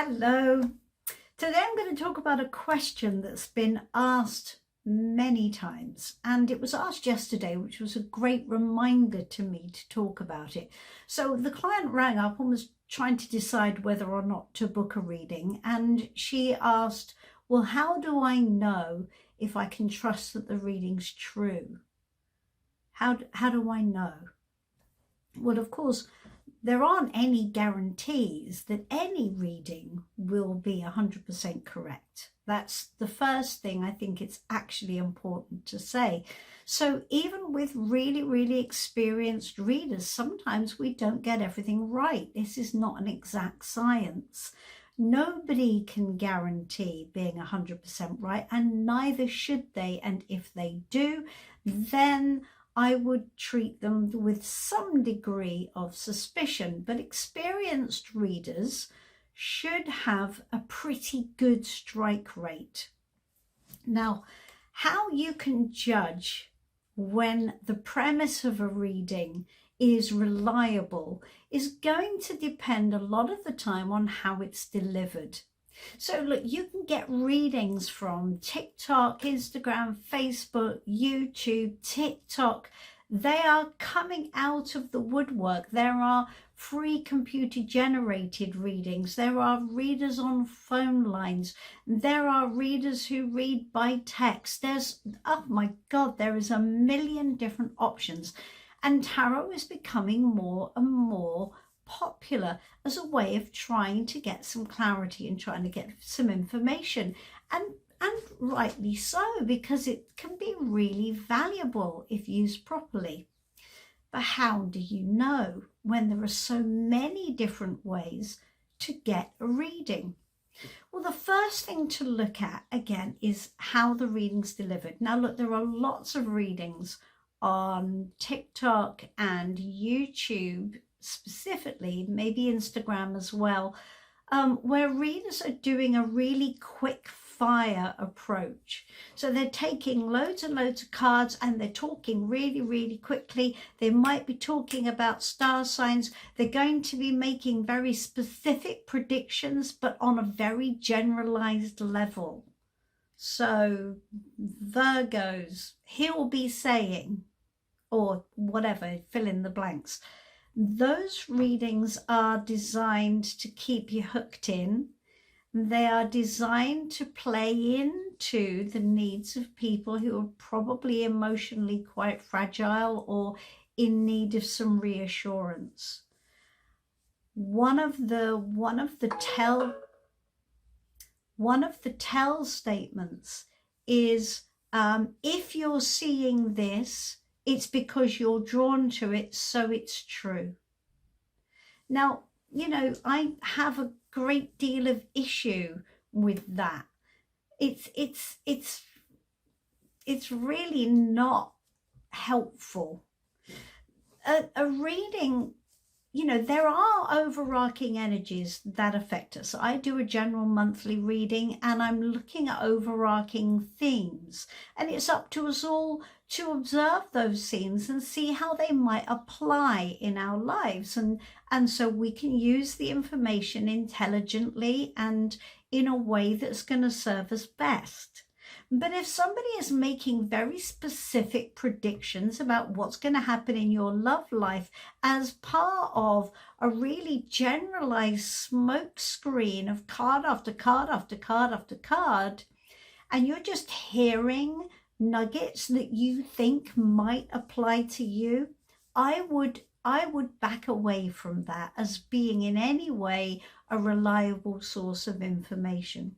Hello. Today I'm going to talk about a question that's been asked many times, and it was asked yesterday, which was a great reminder to me to talk about it. So the client rang up and was trying to decide whether or not to book a reading, and she asked, well, how do I know if I can trust that the reading's true? How do I know? Well, of course, there aren't any guarantees that any reading will be 100% correct. That's the first thing I think it's actually important to say. So even with really, really experienced readers, sometimes we don't get everything right. This is not an exact science. Nobody can guarantee being 100% right, and neither should they. And if they do, then I would treat them with some degree of suspicion, but experienced readers should have a pretty good strike rate. Now, how you can judge when the premise of a reading is reliable is going to depend a lot of the time on how it's delivered. So look, you can get readings from TikTok, Instagram, Facebook, YouTube, TikTok. They are coming out of the woodwork. There are free computer generated readings. There are readers on phone lines. There are readers who read by text. Oh my God, there is a million different options. And tarot is becoming more and more popular as a way of trying to get some clarity and trying to get some information, and rightly so, because it can be really valuable if used properly. But how do you know when there are so many different ways to get a reading? Well, the first thing to look at again is how the reading's delivered. Now look, there are lots of readings on TikTok and YouTube specifically, maybe Instagram as well, where readers are doing a really quick fire approach. So they're taking loads and loads of cards and they're talking really, really quickly. They might be talking about star signs. They're going to be making very specific predictions, but on a very generalized level. So Virgos, he'll be saying, or whatever, fill in the blanks. Those readings are designed to keep you hooked in. They are designed to play into the needs of people who are probably emotionally quite fragile or in need of some reassurance. One of the tell statements is, if you're seeing this, it's because you're drawn to it, so it's true. Now, you know, I have a great deal of issue with that. It's really not helpful. A reading, you know, there are overarching energies that affect us. I do a general monthly reading and I'm looking at overarching themes, and it's up to us all to observe those themes and see how they might apply in our lives. And so we can use the information intelligently and in a way that's going to serve us best. But if somebody is making very specific predictions about what's going to happen in your love life as part of a really generalized smoke screen of card after card after card after card, and you're just hearing nuggets that you think might apply to you, I would back away from that as being in any way a reliable source of information.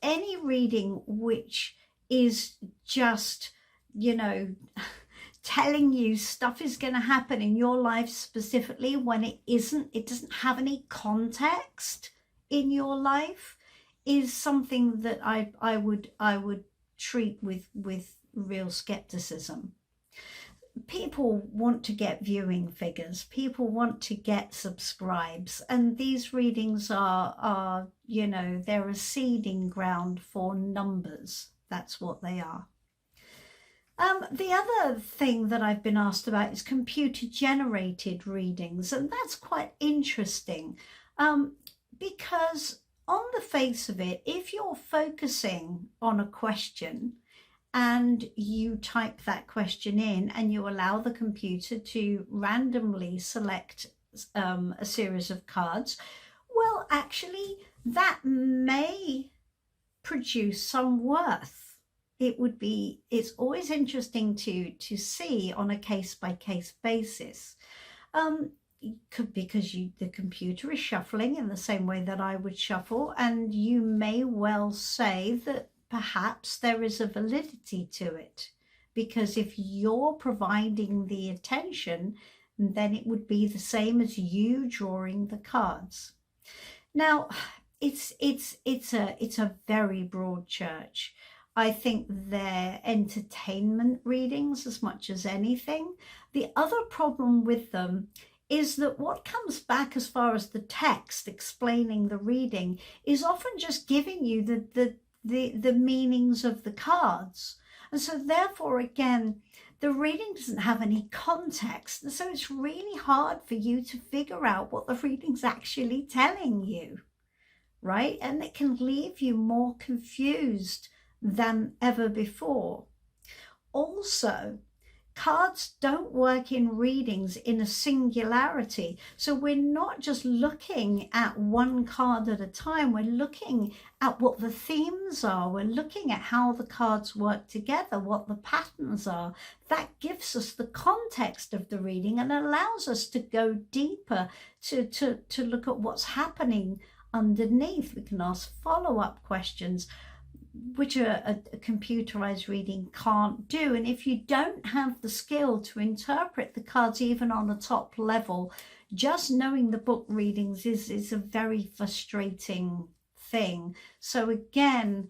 Any reading which is just, you know, telling you stuff is going to happen in your life specifically when it isn't, it doesn't have any context in your life, is something that I would treat with real skepticism. People want to get viewing figures, people want to get subscribes, and these readings are, you know, they're a seeding ground for numbers. That's what they are. The other thing that I've been asked about is computer generated readings, and that's quite interesting. Um, because on the face of it, if you're focusing on a question and you type that question in and you allow the computer to randomly select a series of cards, well, actually, that may produce some worth. It's always interesting to see on a case by case basis. Um, because the computer is shuffling in the same way that I would shuffle, and you may well say that perhaps there is a validity to it, because if you're providing the attention, then it would be the same as you drawing the cards. Now, it's a very broad church. I think they're entertainment readings as much as anything. The other problem with them is that what comes back as far as the text explaining the reading is often just giving you the meanings of the cards. And so therefore, again, the reading doesn't have any context. And so it's really hard for you to figure out what the reading's actually telling you, right? And it can leave you more confused than ever before. Also, cards don't work in readings in a singularity. So we're not just looking at one card at a time. We're looking at what the themes are. We're looking at how the cards work together, what the patterns are. That gives us the context of the reading and allows us to go deeper to look at what's happening underneath. We can ask follow-up questions, which a computerized reading can't do. And if you don't have the skill to interpret the cards even on a top level, just knowing the book readings is a very frustrating thing. So again,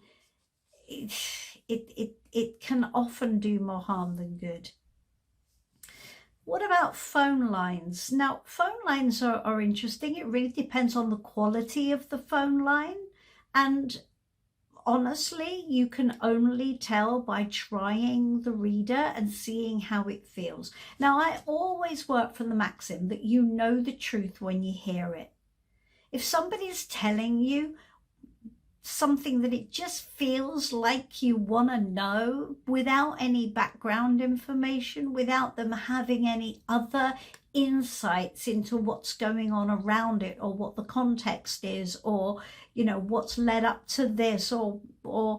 it can often do more harm than good. What about phone lines? Now, phone lines are interesting. It really depends on the quality of the phone line. And honestly, you can only tell by trying the reader and seeing how it feels. Now, I always work from the maxim that you know the truth when you hear it. If somebody's telling you something that it just feels like you want to know without any background information, without them having any other insights into what's going on around it, or what the context is, or what's led up to this, or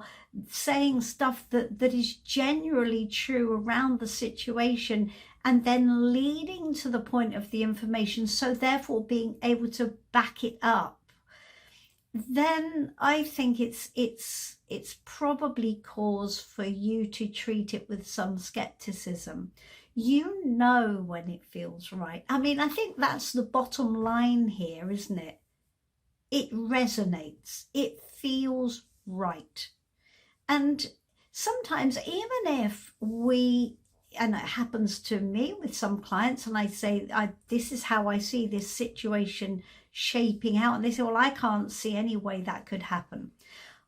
saying stuff that is generally true around the situation, and then leading to the point of the information, so therefore being able to back it up, then I think it's probably cause for you to treat it with some skepticism. You know when it feels right. I mean, I think that's the bottom line here, isn't it? It resonates. It feels right. And sometimes, even if and it happens to me with some clients, and I say, this is how I see this situation shaping out, and they say, well, I can't see any way that could happen.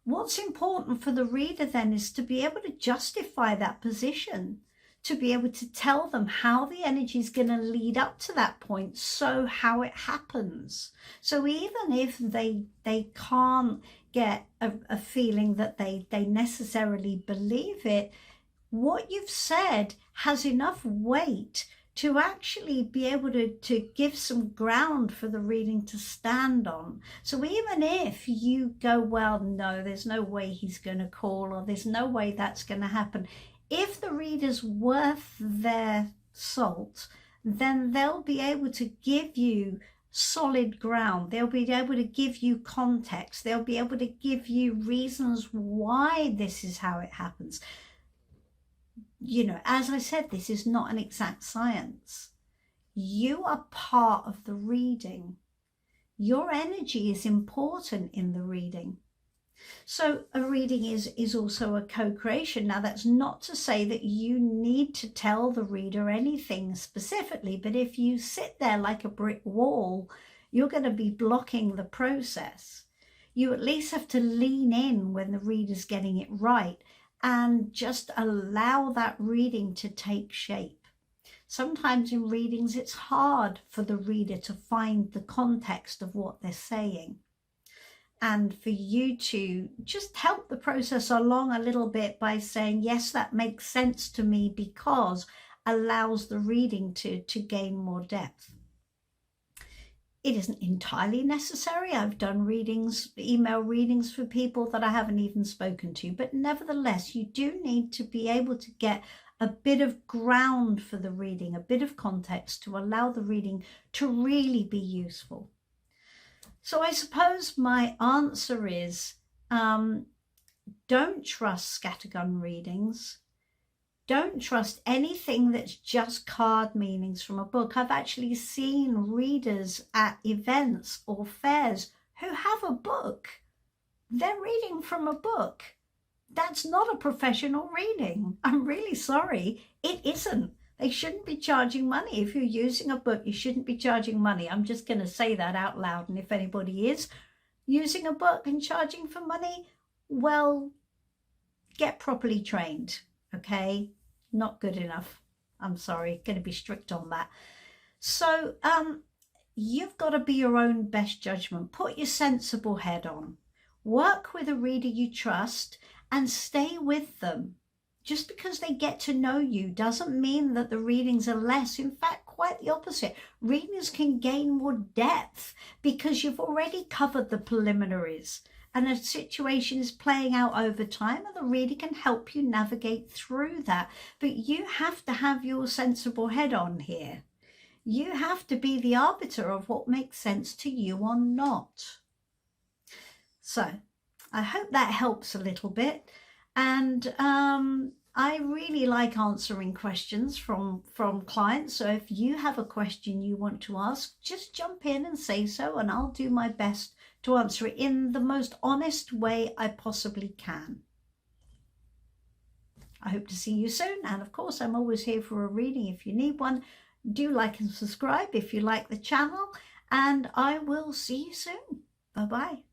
What's important for the reader then is to be able to justify that position, to be able to tell them how the energy is going to lead up to that point, so how it happens. So even if they can't get a feeling that they necessarily believe it, what you've said has enough weight to actually be able to give some ground for the reading to stand on. So even if you go, well, no, there's no way he's going to call, or there's no way that's going to happen, if the reader's worth their salt, then they'll be able to give you solid ground. They'll be able to give you context. They'll be able to give you reasons why this is how it happens. As I said, this is not an exact science. You are part of the reading. Your energy is important in the reading. So a reading is also a co-creation. Now, that's not to say that you need to tell the reader anything specifically, but if you sit there like a brick wall, you're going to be blocking the process. You at least have to lean in when the reader's getting it right and just allow that reading to take shape. Sometimes in readings, it's hard for the reader to find the context of what they're saying. And for you to just help the process along a little bit by saying, yes, that makes sense to me, because allows the reading to gain more depth. It isn't entirely necessary. I've done readings, email readings for people that I haven't even spoken to, but nevertheless, you do need to be able to get a bit of ground for the reading, a bit of context to allow the reading to really be useful. So I suppose my answer is, don't trust scattergun readings. Don't trust anything that's just card meanings from a book. I've actually seen readers at events or fairs who have a book. They're reading from a book. That's not a professional reading. I'm really sorry. It isn't. They shouldn't be charging money. If you're using a book, you shouldn't be charging money. I'm just going to say that out loud. And if anybody is using a book and charging for money, well, get properly trained, okay? Not good enough. I'm sorry, going to be strict on that. So you've got to be your own best judgment. Put your sensible head on. Work with a reader you trust and stay with them. Just because they get to know you doesn't mean that the readings are less. In fact, quite the opposite. Readings can gain more depth because you've already covered the preliminaries and a situation is playing out over time, and the reader can help you navigate through that. But you have to have your sensible head on here. You have to be the arbiter of what makes sense to you or not. So I hope that helps a little bit. And I really like answering questions from clients. So if you have a question you want to ask, just jump in and say so, and I'll do my best to answer it in the most honest way I possibly can. I hope to see you soon. And of course, I'm always here for a reading if you need one. Do like and subscribe if you like the channel, and I will see you soon. Bye-bye.